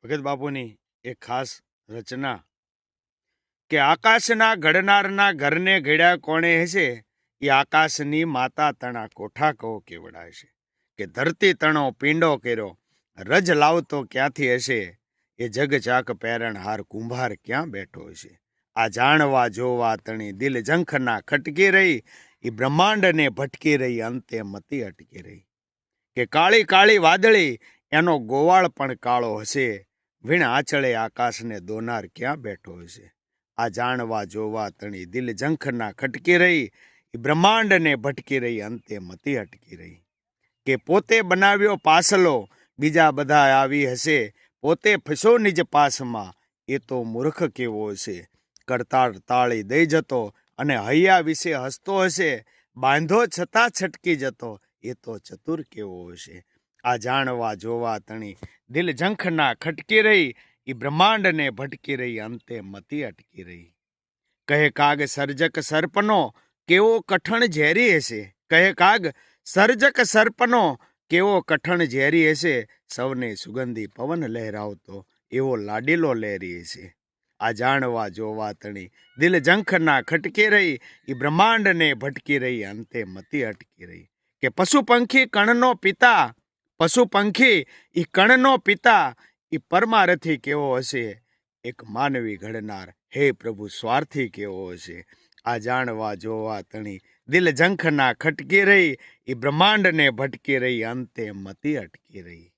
ભગત બાપુની એક ખાસ રચના કે આકાશના ઘડનારના ઘરને ઘડ્યા કોણે હશે, એ આકાશની માતા તણા કોઠા કહો કેવડાય છે. કે ધરતી તણો પીંડો કર્યો રજ લાવતો ક્યાંથી હશે, એ જગ ચાક પેરણહાર કુંભાર ક્યાં બેઠો હશે. આ જાણવા જોવા તણી દિલ ઝંખના ખટકી રહી, એ બ્રહ્માંડને ભટકી રહી અંતે મતી અટકી રહી. કે કાળી કાળી વાદળી એનો ગોવાળ પણ કાળો હશે, વીણ આંચળે આકાશને દોનાર ક્યાં બેઠો હશે. આ જાણવા જોવા તણી દિલ ઝંખના ખટકી રહી, એ બ્રહ્માંડને ભટકી રહી અંતે મતી અટકી રહી. કે પોતે બનાવ્યો પાસલો બીજા બધા આવી હશે, પોતે ફસ્યો નિજ પાસમાં એ તો મૂર્ખ કેવો હશે. કરતાળ તાળી દઈ જતો અને હૈયા વિશે હસતો હશે, બાંધો છતાં છટકી જતો એ તો ચતુર કેવો હશે. આ જાણવા જોવા તણી દિલ ઝંખના ખટકી રહી, એ બ્રહ્માંડને ભટકી રહી અંતે મતી અટકી રહી. કહે કાગ સર્જક સર્પનો કેવો કઠણ ઝેરી હશે, કહે કાગ સર્જક સર્પનો કેવો કઠણ ઝેરી હશે, સૌને સુગંધી પવન લહેરાવતો એવો લાડીલો લહેરી હશે. આ જાણવા જોવા તણી દિલ ઝંખના ખટકી રહી, એ બ્રહ્માંડને ભટકી રહી અંતે મતી અટકી રહી. કે પશુ પંખી કણનો પિતા, પશુ પંખી એ કણનો પિતા, એ પરમારથી કેવો હશે, એક માનવી ઘડનાર હે પ્રભુ સ્વાર્થી કેવો હશે. આ જાણવા જોવા તણી દિલ ઝંખના ખટકી રહી, એ બ્રહ્માંડને ભટકી રહી અંતે મતી અટકી રહી.